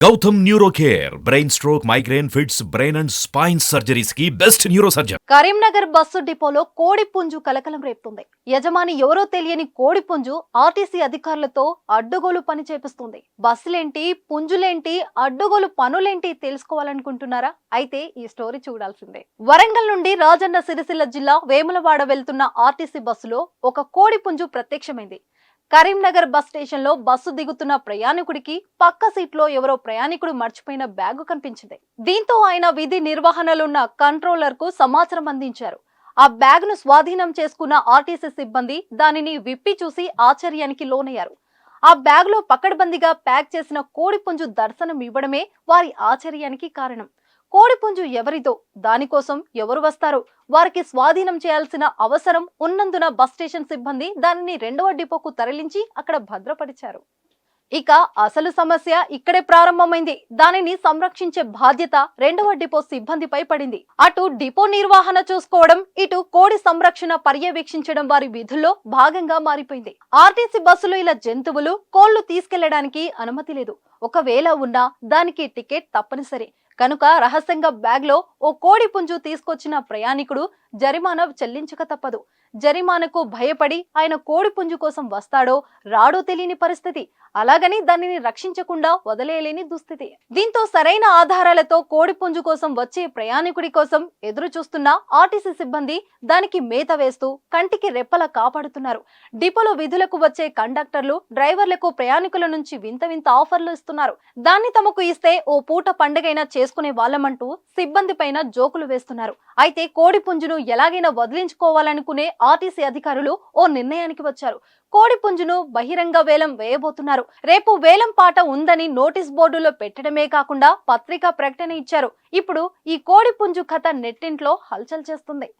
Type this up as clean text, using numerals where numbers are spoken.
Gautam neuro care brain stroke migraine fits brain and spine surgeries కి best neuro surgeon. Karimnagar bus డిపోలో కోడి పుంజు కలకలం రేపుతుంది. యజమాని ఎవరో తెలియని కోడి పుంజు ఆర్టీసీ అధికారులతో అడ్డగోలు పని చేపిస్తుంది. బస్సులేంటి, పుంజులేంటి, అడ్డగోలు పనులేంటి తెలుసుకోవాలనుకుంటున్నారా? అయితే ఈ స్టోరీ చూడాల్సిందే. వరంగల్ నుండి రాజన్న సిరిసిల్ల జిల్లా వేములవాడ వెళ్తున్న ఆర్టీసీ బస్సులో ఒక కోడి పుంజు ప్రత్యక్షమైంది. కరీంనగర్ బస్ స్టేషన్ లో బస్సు దిగుతున్న ప్రయాణికుడికి పక్క సీట్లో ఎవరో ప్రయాణికుడు మర్చిపోయిన బ్యాగు కనిపించింది. దీంతో ఆయన విధి నిర్వహణలున్న కంట్రోలర్ కు సమాచారం అందించారు. ఆ బ్యాగ్ ను స్వాధీనం చేసుకున్న ఆర్టీసీ సిబ్బంది దానిని విప్పి చూసి ఆశ్చర్యానికి లోనయ్యారు. ఆ బ్యాగ్ లో పకడ్బందీగా ప్యాక్ చేసిన కోడి పుంజు దర్శనం ఇవ్వడమే వారి ఆశ్చర్యానికి కారణం. కోడి పుంజు ఎవరిదో, దానికోసం ఎవరు వస్తారు, వారికి స్వాధీనం చేయాల్సిన అవసరం ఉన్నందున బస్ స్టేషన్ సిబ్బంది దానిని రెండవ డిపోకు తరలించి అక్కడ భద్రపరిచారు. ఇక అసలు సమస్య ఇక్కడే ప్రారంభమైంది. దానిని సంరక్షించే బాధ్యత రెండవ డిపో సిబ్బందిపై పడింది. అటు డిపో నిర్వహణ చూసుకోవడం, ఇటు కోడి సంరక్షణ పర్యవేక్షించడం వారి విధుల్లో భాగంగా మారిపోయింది. ఆర్టీసీ బస్సులో ఇలా జంతువులు, కోళ్లు తీసుకెళ్లడానికి అనుమతి లేదు. ఒకవేళ ఉన్నా దానికి టికెట్ తప్పనిసరి. కనుక రహస్యంగా బ్యాగ్ లో ఓ కోడి పుంజు తీసుకొచ్చిన ప్రయాణికుడు జరిమానా చెల్లించక తప్పదు. జరిమానాకు భయపడి ఆయన కోడి పుంజు కోసం వస్తాడో రాడో తెలియని పరిస్థితి. అలాగని దానిని రక్షించకుండా వదిలేయలేని దుస్థితి. దీంతో సరైన ఆధారాలతో కోడి పుంజు కోసం వచ్చే ప్రయాణికుడి కోసం ఎదురు చూస్తున్న ఆర్టీసీ సిబ్బంది దానికి మేత వేస్తూ కంటికి రెప్పలా కాపాడుతున్నారు. డిపోలో విధులకు వచ్చే కండక్టర్లు, డ్రైవర్లకు ప్రయాణికుల నుంచి వింత వింత ఆఫర్లు ఇస్తున్నారు. దాన్ని తమకు ఇస్తే ఓ పూట పండుగైనా చేసుకునే వాళ్ళమంటూ సిబ్బంది పైన జోకులు వేస్తున్నారు. అయితే కోడి పుంజును ఎలాగైనా వదిలించుకోవాలనుకునే ఆర్టీసీ అధికారులు ఓ నిర్ణయానికి వచ్చారు. కోడి పుంజును బహిరంగ వేలం వేయబోతున్నారు. రేపు వేలం పాట ఉందని నోటీస్ బోర్డులో పెట్టడమే కాకుండా పత్రికా ప్రకటన ఇచ్చారు. ఇప్పుడు ఈ కోడి పుంజు కథ నెట్టింట్లో హల్చల్ చేస్తుంది.